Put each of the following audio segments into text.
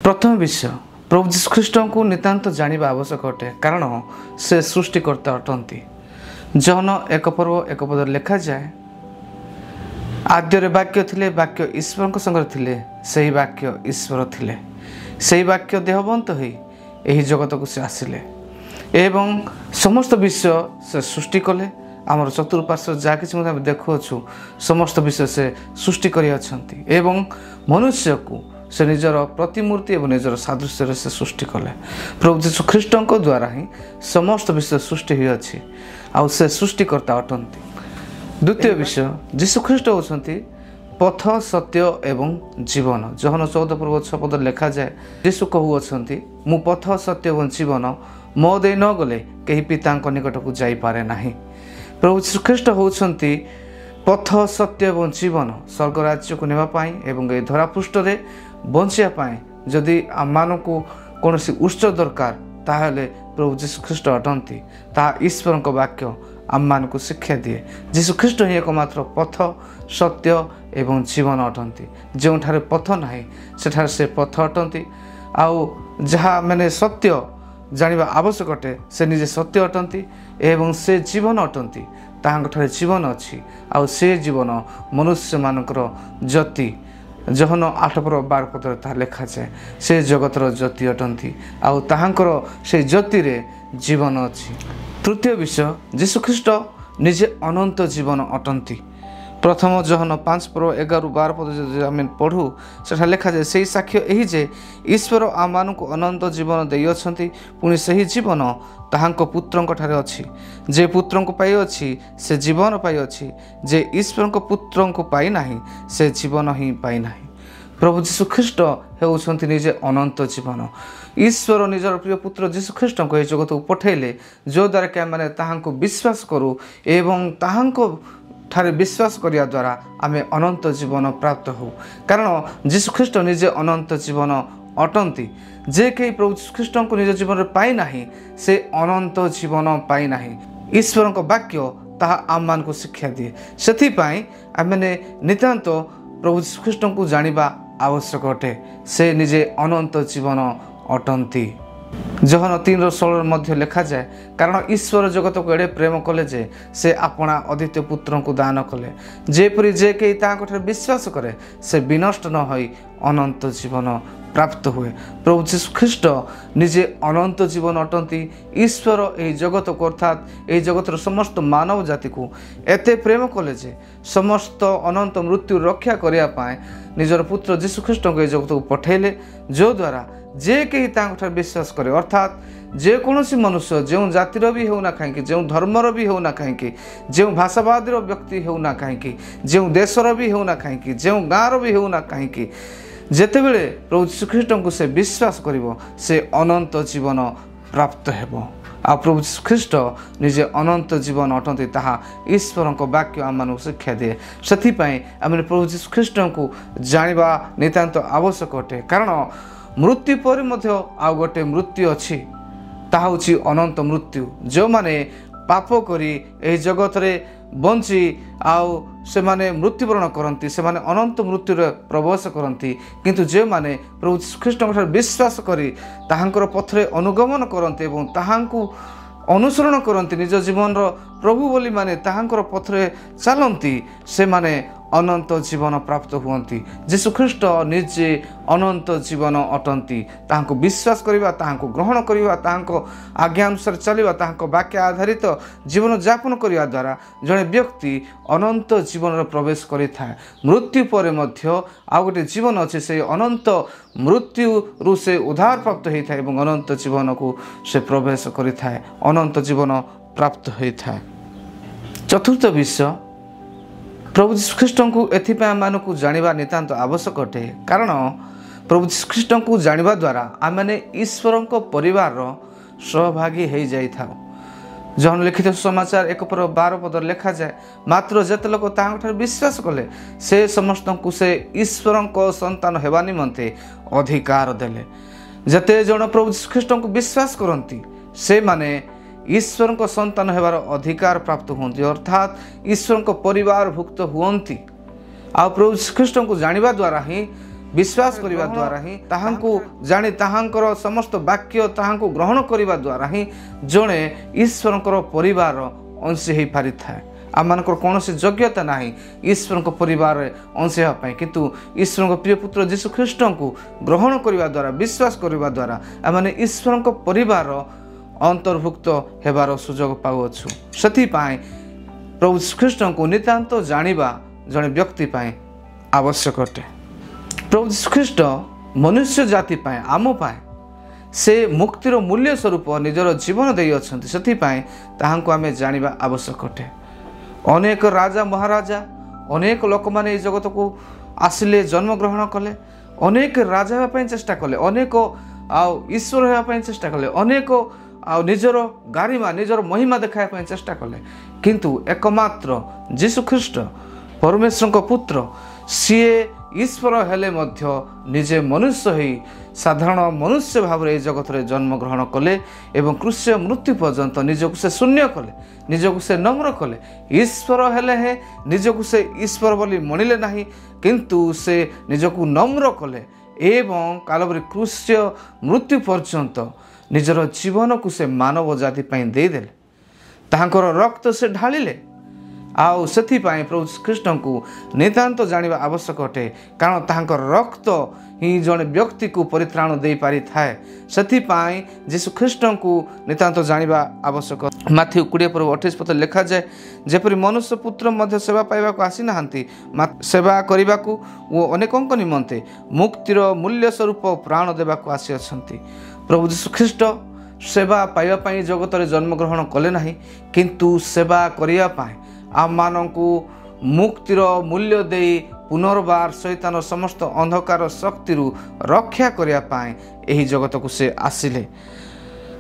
प्रथम विषय प्रभु जीशु ख्रीष्ट को नितांत जानिबा आवश्यक अटे कारण से सृष्टिकर्ता अटंती। जौन एक पर्व एक पद लिखा जाए आद्य वाक्य थिले वाक्य ईश्वर संग थिले सही वाक्य ईश्वर थिले सही वाक्य देहबंत होई एही जगत को से आसिले एवं समस्त विषय से सृष्टि कले। आमर चतुर्पार्श्व जहाँ कि देखुछु समस्त विषय से सृष्टि करि अछंती एवं मनुष्य को से निजर प्रतिमूर्ति एवं निजर सादृश्य से सृष्टि कले। प्रभु जीशु ख्रीष्ट द्वारा ही समस्त विषय सृष्टि हुई अच्छी आउ से सृष्टिकर्ता अटंती। द्वितीय विषय जीशु ख्रीष्ट होती पथ सत्य एवं जीवन। जहन 14:6 लिखा जाए जीशु कहूअछंती मु पथ सत्य एवं जीवन मो दे न गले कहीं पिता निकट को जाई पारे नाही। प्रभु जीशु ख्रीष्ट होती पथ सत्य एवं जीवन स्वर्ग राज्य को नेवाई एवं ए धरापृष्ठ रे बंचापी जदि आम को कौन उत्स दरकार ताहले प्रभु जीशु ख्रीष्ट अटंती। ताहा ईश्वर वाक्य आम को शिक्षा दिए। जीशु ख्रीष्ट ही एकमात्र पथ सत्य एवं जीवन अटंती। जो पथ नाही सेठार से पथ अटंती आउ जहाँ मैंने सत्य जानिबा आवश्यक अटे से निजे सत्य अटंती एवं से जीवन अटंती। ताहांठारे जीवन अच्छी आउ से जीवन मनुष्य मानकर ज्योति जहन 8:12 लिखा जाए से जगतर ज्योति अटंती आउ ताहांकर से ज्योति रे जीवन अच्छी। तृतीय विषय जीशु ख्रीष्ट निजे अनंत जीवन अटंती। प्रथम जहन 5:11-12 आम पढ़ू से लिखा जाए से साक्ष्य यही जे ईश्वर आम को अनंत जीवन दे अछंती पुणी सही जीवन ताहांको पुत्रंक ठारे अछि। जे पुत्रंक पाई अछि से जीवन पाई अछि जे ईश्वर को पुत्रंक पाई नाही से जीवन ही पाई नाही। प्रभु जीशु ख्रीष्ट हेउछंती निजे अनंत जीवन। ईश्वर निजर प्रिय पुत्र जीशु ख्रीष्ट को जगत को पठेले जो द्वारा कि आम ताहांको विश्वास करूँ एवं ताहांको ठारे विश्वास करिया द्वारा आमे अनंत जीवन प्राप्त हो। कारण जीशु ख्रीष्ट निजे अनंत जीवन अटंती। जे कहीं प्रभु जीशु ख्रीष्ट को निज जीवन में पाई नाही से अनंत जीवन पाई नाही। ईश्वर को वाक्य ताहा आम मान को शिक्षा दिए। से आमने नितांत प्रभु जीशु ख्रीष्ट को जानिबा आवश्यक अटे से निजे अनंत जीवन अटंती। जहन 3:16 मध्य लिखा जाए कारण ईश्वर जगत को एड़े प्रेम कले जे से अपना अद्वितीय पुत्र को दान कले जेपरी जे कहीं ताहां विश्वास करे से विनष्ट न होई अनंत जीवन प्राप्त हुए। प्रभु जीशु ख्रीष्ट निजे अनंत जीवन अटंती। ईश्वर यही जगत को अर्थात यही जगतर समस्त मानव जाति को एते प्रेम कले जे समस्त अनंत मृत्यु रक्षा करने निजर पुत्र जीशु ख्रीष्ट को जगत को पठेले जो द्वारा जे कहीं तांठार विश्वास करे अर्थात जेकोसी मनुष्य जो जातिर भी होना कहीं जो धर्मर भी होना कहीं जो भाषावादी व्यक्ति होना कहीं जो देशर भी होना कहीं जो गाँव भी होना कहीं जेते बेले प्रभु जीशु ख्रीष्ट को से विश्वास करिवो से अनंत जीवन प्राप्त हेबो। आ प्रभु जीशु ख्रीष्ट निजे अनंत जीवन अटंती ताहा ईश्वर को वाक्य आम शिक्षा दिए। से आम प्रभु जीशु ख्रीष्ट को जानिबा नितांत आवश्यक अटे कारण मृत्यु पर मध्य आउ गोटे मृत्यु अच्छी ताहा होछि अनंत मृत्यु। जो माने पाप करी एही जगत रे बंची आउ से माने मृत्युवरण करती से माने अनंत मृत्यु प्रवेश करती किंतु जे माने प्रभु जीशु ख्रीष्ट विश्वास करी ताहांकर पथरे अनुगमन करते एवं ताहांकु अनुसरण करती निज जीवन प्रभु बोली माने ताहांकर पथरे चलती से माने अनंत जीवन प्राप्त हुअंती। जीशु ख्रीष्ट निजे अनंत जीवन अटंती। ताहांको विश्वास करिबा ताहांको ग्रहण करिबा ताहांको आज्ञा अनुसार चलिबा ताहांको वाक्य आधारित जीवन यापन करिबा द्वारा जड़े व्यक्ति अनंत जीवन प्रवेश करिथाय। मृत्यु पर मध्य आ गोटे जीवन अच्छे से अनंत मृत्यु रु से उद्धार प्राप्त होता है एवं अनंत जीवन को से प्रवेश करिथाय अनंत जीवन प्राप्त होता है। चतुर्थ विषय प्रभु जीशु ख्रीष्ट को एथिपाई आमको जानिबा नितांत आवश्यक अटे कारण प्रभु जीशु ख्रीष्ट को जानिबा द्वारा आमने ईश्वर को परिवार सहभागी हो जाई थाओ। जहन लिखित समाचार 1:12 लिखा जाए मात्र जेते लोक ताहांठार विश्वास कले से समस्त को से ईश्वर को संतान हेबा निमंते अधिकार देले। जेते जण प्रभु जीशु ख्रीष्ट को विश्वास करती से माने ईश्वर को संतान हेबार अधिकार प्राप्त होती अर्थात ईश्वर को परिवार भुक्त हुअंती। आ प्रभु ख्रीष्ट को जानिबा द्वारा ही विश्वास करने द्वारा ही ताहांकु जानी ताहांकर समस्त वाक्य ताहांकु ग्रहण करने द्वारा ही जड़े ईश्वरंकर परिवार अंश हो पारि थाए। आमर कौन योग्यता ना ईश्वर परिवार अंश होगापी किंतु ईश्वर प्रिय पुत्र जीशु ख्रीष्ट को ग्रहण करने द्वारा विश्वास करने द्वारा आम ईश्वर परिवार अंतर्भुक्त होबार सुजोग पाउछु। से प्रभु ख्रीष्ट को नितांत जानिबा जड़े व्यक्ति आवश्यक अटे। प्रभु ख्रीष्ट मनुष्य जाति आम से मुक्तिर मूल्य स्वरूप निजर जीवन दे अच्छा से आम जानिबा आवश्यक अटे। अनेक राजा महाराजा अनेक लोक मैंने जगत को आसिले जन्म ग्रहण कले अनेक राजा होगापी चेष्टा कले अनेक ईश्वर होगापी चेष्टा कले अनेक निजर गारिमा निजर महिमा देखापी चेष्टा कले किंतु एकमात्र जीशु ख्रीष्ट परमेश्वर पुत्र सी ईश्वर हेले मध्य निजे मनुष्य ही साधारण मनुष्य भाव में जगत में जन्म ग्रहण कले एवं क्रूस मृत्यु पर्यंत निजक से शून्य कले निजक से नम्र कले। ईश्वर हेले हे निजक से ईश्वर बोली मणिले नहीं किंतु से निजक नम्र कले एवं कालवरी क्रूस मृत्यु पर्यंत निजर जीवन को से मानव जाति देदेले ताहांकर रक्त से ढालिले आउ से प्रभु ख्रीष्ट को नितांत जानिबा आवश्यक अटे कारण ताहांकर रक्त ही जड़े व्यक्ति को परित्राण दे पारि थाए। से जीशु ख्रीष्ट को नितांत जानिबा आवश्यक। माथ्यू 20:28 लिखा जाए जेपरि मनुष्य पुत्र मध्य सेवा पाइबा को आसी नाहंती सेवा करने को वो अनेकों निमंते मुक्तिर मूल्य स्वरूप प्राण देवा को आसी अछंती। प्रभु जीशु ख्रीष्ट सेवा पाइबा जगत में जन्म ग्रहण कले नहीं किंतु सेवा करने आम मानू मुक्तिर मूल्य दे पुनर्बार शैतान समस्त अंधकार शक्ति रक्षा करने जगत को से आसिले।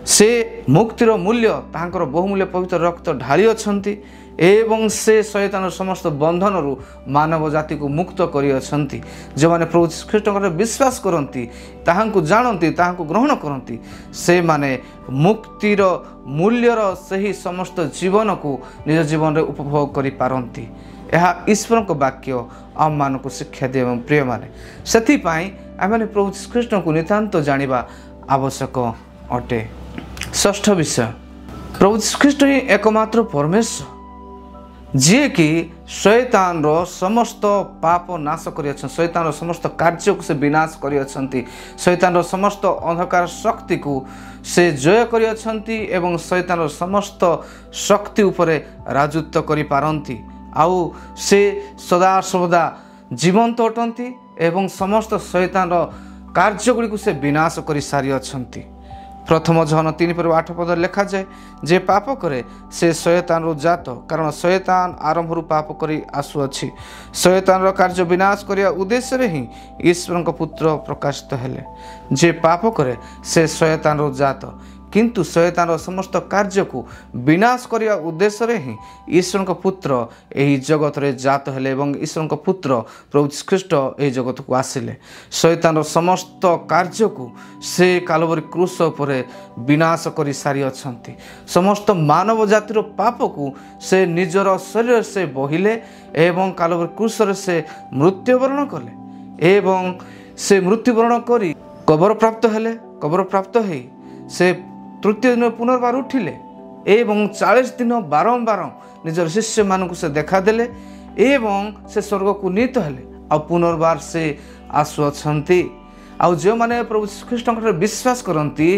से मुक्तिर मूल्य तांकर बहुमूल्य पवित्र रक्त ढाली अछंती एवं से शैतान समस्त बंधन मानव जाति को मुक्त करी अछंती। जो माने प्रभु ख्रीष्ट विश्वास करती ताहांकु जानती ताहांकु ग्रहण करती से माने मुक्तिर मूल्यर सही समस्त जीवन को निज जीवन में उपभोग करि पारंती। यह ईश्वर को वाक्य आम मान को शिक्षा दिए प्रिय माने से आम प्रभु ख्रीष्ट को नितांत जानिबा आवश्यक अटे। षष्ठ विषय प्रभु ख्रीष्ट ही एकमात्र परमेश्वर जी कि शैतान रो समस्त पाप नाश करि शैतान रो समस्त कार्य को से विनाश करि शैतान रो समस्त अंधकार शक्ति को से जय करि एवं शैतान रो समस्त शक्ति उपरे राजत्व करि पारंती आउ से सदा सर्वदा जीवंत अटंती एवं समस्त शैतान रो कार्य गुड़ी को से विनाश करि सारी अछंती। प्रथम जहन 3:8 लिखा जाए जे पाप करे से शैतान रो जात कारण शैतान आरंभ पाप करी आसुअछि शैतान रो कार्य विनाश करिया उद्देश्य रे ही ईश्वर पुत्र प्रकाशित हेले। जे पाप करे से शैतान रो जात किंतु शैतान समस्त कार्य को विनाश करिया उद्देश्य रे ही ईश्वर पुत्र एही जगत रे जात हेले एवं ईश्वर पुत्र प्रभु ख्रीष्ट एही जगत को आसिले। शैतान समस्त कार्य को से कालवरी क्रूस पर विनाश करि सारी अछंती। समस्त मानव जातिर पाप को से निजर शरीर से बहिले एवं कालवरी क्रूस से मृत्युवरण कले एवं से मृत्युवरण करी कबर प्राप्त हेले। कबर प्राप्त है से तृतीय दिन पुनर्बार उठिले एवं 40 दिन बारंबार निजर शिष्य मानक से देखादेले एवं से स्वर्ग को नीत हेले आ पुनर्बार से आसुअछंती। आउ जो माने प्रभु ख्रीष्ट विश्वास करती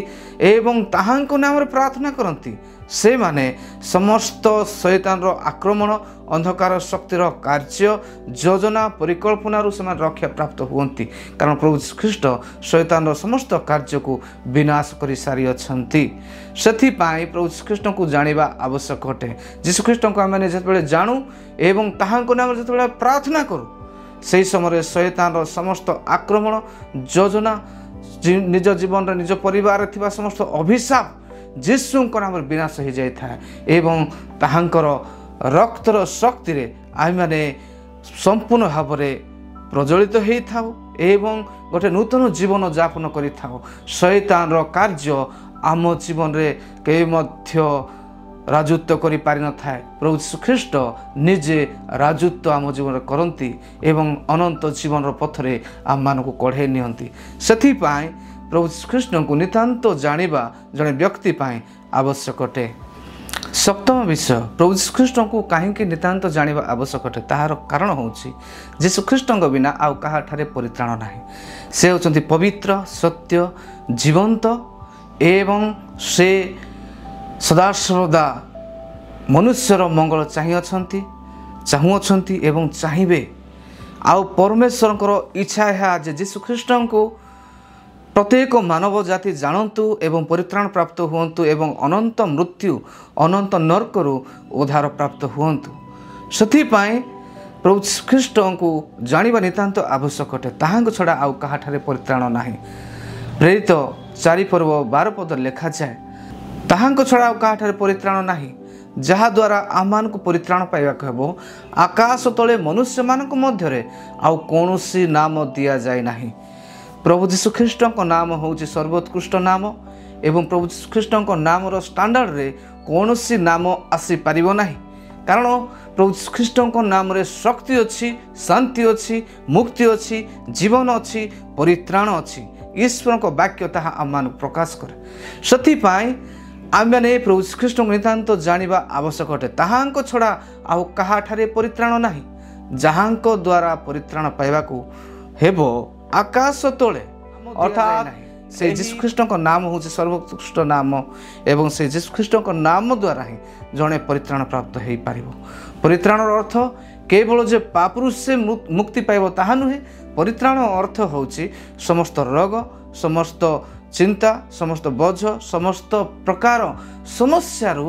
एवं ताहांको नाम रे प्रार्थना करती से माने समस्त शैतान रो आक्रमण अंधकार शक्तिर कार्य योजना परिकल्पना से रक्षा प्राप्त हुंती कारण प्रभु ख्रीष्ट शैतान रो समस्त कार्य को विनाश करि सारी अछंती। सेथिपाई प्रभु ख्रीष्ट को जानिबा आवश्यक अटे। जीशु ख्रीष्ट को आमे जेतेबेले जानू एवं ताहांको नाम जेतेबेले प्रार्थना करू से समय शैतान रो समस्त आक्रमण योजना निज जीवन रे निज परिवार थिबा समस्त अभिशाप जीशु नाम विनाश हो जाए एवं ताहांकर रक्तर शक्ति रे आम मैंने संपूर्ण भाव में प्रज्वलित हो थाउ एवं गोटे नूतन जीवन यापन करि थाउ। शैतान रो कार्य आम जीवन रे के मध्य ରାଜତ୍ୱ କରିପାରିନଥାଏ ପ୍ରଭୁ ଯୀଶୁଖ୍ରୀଷ୍ଟ ନିଜେ ରାଜତ୍ୱ ଆମ ଜୀବନରେ କରନ୍ତି ଏବଂ ଅନନ୍ତ ଜୀବନର ପଥରେ ଆମମାନଙ୍କୁ କଢ଼େଇ ନିଅନ୍ତି। ସେଥିପାଇଁ ପ୍ରଭୁ ଯୀଶୁଖ୍ରୀଷ୍ଟଙ୍କୁ ନିତାନ୍ତ ଜାଣିବା ଜଣେ ବ୍ୟକ୍ତି ପାଇଁ ଆବଶ୍ୟକ ଅଟେ। ସପ୍ତମ ବିଷୟ, ପ୍ରଭୁ ଯୀଶୁଖ୍ରୀଷ୍ଟଙ୍କୁ କାହିଁକି ନିତାନ୍ତ ଜାଣିବା ଆବଶ୍ୟକ ଅଟେ ତାହାର କାରଣ ହେଉଛି ଯୀଶୁଖ୍ରୀଷ୍ଟଙ୍କ ବିନା ଆଉ କାହାଠାରେ ପରିତ୍ରାଣ ନାହିଁ। ସେ ହେଉଛନ୍ତି ପବିତ୍ର, ସତ୍ୟ, ଜୀବନ୍ତ ଏବଂ ସେ ସଦାସର୍ବଦା ମନୁଷ୍ୟର ମଙ୍ଗଳ ଚାହୁଁଅଛନ୍ତି ଏବଂ ଚାହିଁବେ। ଆଉ ପରମେଶ୍ୱରଙ୍କର ଇଚ୍ଛା ଏହା ଯେ ଯୀଶୁଖ୍ରୀଷ୍ଟଙ୍କୁ ପ୍ରତ୍ୟେକ ମାନବ ଜାତି ଜାଣନ୍ତୁ ଏବଂ ପରିତ୍ରାଣ ପ୍ରାପ୍ତ ହୁଅନ୍ତୁ ଏବଂ ଅନନ୍ତ ମୃତ୍ୟୁ ଅନନ୍ତ ନର୍କରୁ ଉଦ୍ଧାର ପ୍ରାପ୍ତ ହୁଅନ୍ତୁ। ସେଥିପାଇଁ ପ୍ରଭୁ ଯୀଶୁଖ୍ରୀଷ୍ଟଙ୍କୁ ଜାଣିବା ନିତାନ୍ତ ଆବଶ୍ୟକ ଅଟେ। ତାହାଙ୍କ ଛଡ଼ା ଆଉ କାହାଠାରେ ପରିତ୍ରାଣ ନାହିଁ। ପ୍ରେରିତ 4:12 ପଦରେ ଲେଖାଯାଏ, ତାହାଙ୍କ ଛଡ଼ା ଆଉ କାହାଠାରେ ପରିତ୍ରାଣ ନାହିଁ, ଯାହାଦ୍ୱାରା ଆମମାନଙ୍କୁ ପରିତ୍ରାଣ ପାଇବାକୁ ହେବ। ଆକାଶ ତଳେ ମନୁଷ୍ୟମାନଙ୍କ ମଧ୍ୟରେ ଆଉ କୌଣସି ନାମ ଦିଆଯାଏ ନାହିଁ। ପ୍ରଭୁ ଯୀଶୁଖ୍ରୀଷ୍ଟଙ୍କ ନାମ ହେଉଛି ସର୍ବୋତ୍କୃଷ୍ଟ ନାମ ଏବଂ ପ୍ରଭୁ ଯୀଶୁଖ୍ରୀଷ୍ଟଙ୍କ ନାମର ଷ୍ଟାଣ୍ଡାର୍ଡ଼ରେ କୌଣସି ନାମ ଆସିପାରିବ ନାହିଁ। କାରଣ ପ୍ରଭୁ ଯୀଶୁଖ୍ରୀଷ୍ଟଙ୍କ ନାମରେ ଶକ୍ତି ଅଛି, ଶାନ୍ତି ଅଛି, ମୁକ୍ତି ଅଛି, ଜୀବନ ଅଛି, ପରିତ୍ରାଣ ଅଛି। ଈଶ୍ୱରଙ୍କ ବାକ୍ୟ ତାହା ଆମମାନଙ୍କୁ ପ୍ରକାଶ କରେ। ସେଥିପାଇଁ ଆମେମାନେ ପ୍ରଭୁ ଯୀଶୁଖ୍ରୀଷ୍ଟଙ୍କୁ ନିତାନ୍ତ ଜାଣିବା ଆବଶ୍ୟକ ଅଟେ। ତାହାଙ୍କ ଛଡ଼ା ଆଉ କାହାଠାରେ ପରିତ୍ରାଣ ନାହିଁ। ଯାହାଙ୍କ ଦ୍ୱାରା ପରିତ୍ରାଣ ପାଇବାକୁ ହେବ ଆକାଶ ତଳେ, ଅର୍ଥାତ୍ ସେ ଯୀଶୁଖ୍ରୀଷ୍ଟଙ୍କ ନାମ ହେଉଛି ସର୍ବୋତ୍କୃଷ୍ଟ ନାମ ଏବଂ ସେ ଯୀଶୁଖ୍ରୀଷ୍ଟଙ୍କ ନାମ ଦ୍ୱାରା ହିଁ ଜଣେ ପରିତ୍ରାଣ ପ୍ରାପ୍ତ ହୋଇପାରିବ। ପରିତ୍ରାଣର ଅର୍ଥ କେବଳ ଯେ ପାପରୁ ସେ ମୁକ୍ତି ପାଇବ ତାହା ନୁହେଁ। ପରିତ୍ରାଣ ଅର୍ଥ ହେଉଛି ସମସ୍ତ ରୋଗ, ସମସ୍ତ ଚିନ୍ତା, ସମସ୍ତ ବୋଝ, ସମସ୍ତ ପ୍ରକାର ସମସ୍ୟାରୁ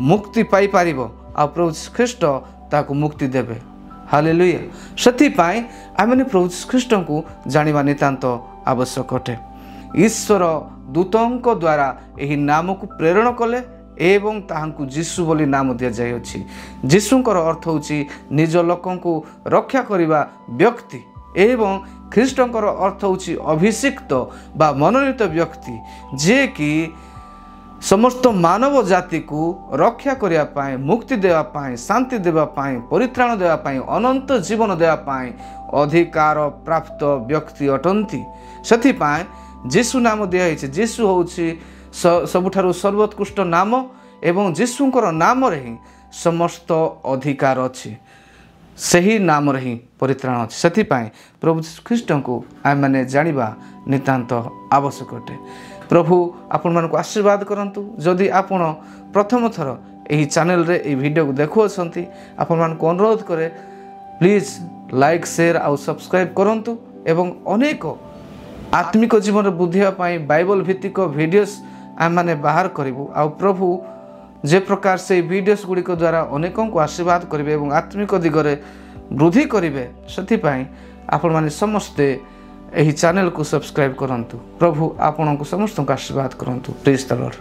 ମୁକ୍ତି ପାଇପାରିବ ଆଉ ପ୍ରଭୁ ଯୀଶୁଖ୍ରୀଷ୍ଟ ତାକୁ ମୁକ୍ତି ଦେବେ। ହାଲେଲୁୟା। ସେଥିପାଇଁ ଆମେ ପ୍ରଭୁ ଯୀଶୁଖ୍ରୀଷ୍ଟଙ୍କୁ ଜାଣିବା ନିତାନ୍ତ ଆବଶ୍ୟକ ଅଟେ। ଈଶ୍ୱର ଦୂତଙ୍କ ଦ୍ୱାରା ଏହି ନାମକୁ ପ୍ରେରଣ କଲେ ଏବଂ ତାହାଙ୍କୁ ଯୀଶୁ ବୋଲି ନାମ ଦିଆଯାଇଅଛି। ଯୀଶୁଙ୍କର ଅର୍ଥ ହେଉଛି ନିଜ ଲୋକଙ୍କୁ ରକ୍ଷା କରିବା ବ୍ୟକ୍ତି ଏବଂ ଖ୍ରୀଷ୍ଟଙ୍କର ଅର୍ଥ ହେଉଛି ଅଭିଷିକ୍ତ ବା ମନୋନୀତ ବ୍ୟକ୍ତି, ଯିଏକି ସମସ୍ତ ମାନବ ଜାତିକୁ ରକ୍ଷା କରିବା ପାଇଁ, ମୁକ୍ତି ଦେବା ପାଇଁ, ଶାନ୍ତି ଦେବା ପାଇଁ, ପରିତ୍ରାଣ ଦେବା ପାଇଁ, ଅନନ୍ତ ଜୀବନ ଦେବା ପାଇଁ ଅଧିକାର ପ୍ରାପ୍ତ ବ୍ୟକ୍ତି ଅଟନ୍ତି। ସେଥିପାଇଁ ଯୀଶୁ ନାମ ଦିଆହେଇଛି। ଯୀଶୁ ହେଉଛି ସବୁଠାରୁ ସର୍ବୋତ୍କୃଷ୍ଟ ନାମ ଏବଂ ଯୀଶୁଙ୍କର ନାମରେ ହିଁ ସମସ୍ତ ଅଧିକାର ଅଛି। ସେହି ନାମରେ ହିଁ ପରିତ୍ରାଣ ଅଛି। ସେଥିପାଇଁ ପ୍ରଭୁ ଯୀଶୁଖ୍ରୀଷ୍ଟଙ୍କୁ ଆମେମାନେ ଜାଣିବା ନିତାନ୍ତ ଆବଶ୍ୟକ ଅଟେ। ପ୍ରଭୁ ଆପଣମାନଙ୍କୁ ଆଶୀର୍ବାଦ କରନ୍ତୁ। ଯଦି ଆପଣ ପ୍ରଥମ ଥର ଏହି ଚ୍ୟାନେଲରେ ଏହି ଭିଡ଼ିଓକୁ ଦେଖୁଅଛନ୍ତି, ଆପଣମାନଙ୍କୁ ଅନୁରୋଧ କରେ ପ୍ଲିଜ୍ ଲାଇକ୍, ସେୟାର ଆଉ ସବସ୍କ୍ରାଇବ୍ କରନ୍ତୁ ଏବଂ ଅନେକ ଆତ୍ମିକ ଜୀବନରେ ବୃଦ୍ଧି ହେବା ପାଇଁ ବାଇବଲ ଭିତ୍ତିକ ଭିଡ଼ିଓସ୍ ଆମେମାନେ ବାହାର କରିବୁ। ଆଉ ପ୍ରଭୁ ଯେ ପ୍ରକାର ସେହି ଭିଡ଼ିଓସ୍ ଗୁଡ଼ିକ ଦ୍ୱାରା ଅନେକଙ୍କୁ ଆଶୀର୍ବାଦ କରିବେ ଏବଂ ଆତ୍ମିକ ଦିଗରେ ବୃଦ୍ଧି କରିବେ, ସେଥିପାଇଁ ଆପଣମାନେ ସମସ୍ତେ ଏହି ଚ୍ୟାନେଲକୁ ସବସ୍କ୍ରାଇବ୍ କରନ୍ତୁ। ପ୍ରଭୁ ଆପଣଙ୍କୁ ସମସ୍ତଙ୍କୁ ଆଶୀର୍ବାଦ କରନ୍ତୁ। ପ୍ରେଜ୍ ଦ ଲର୍ଡ।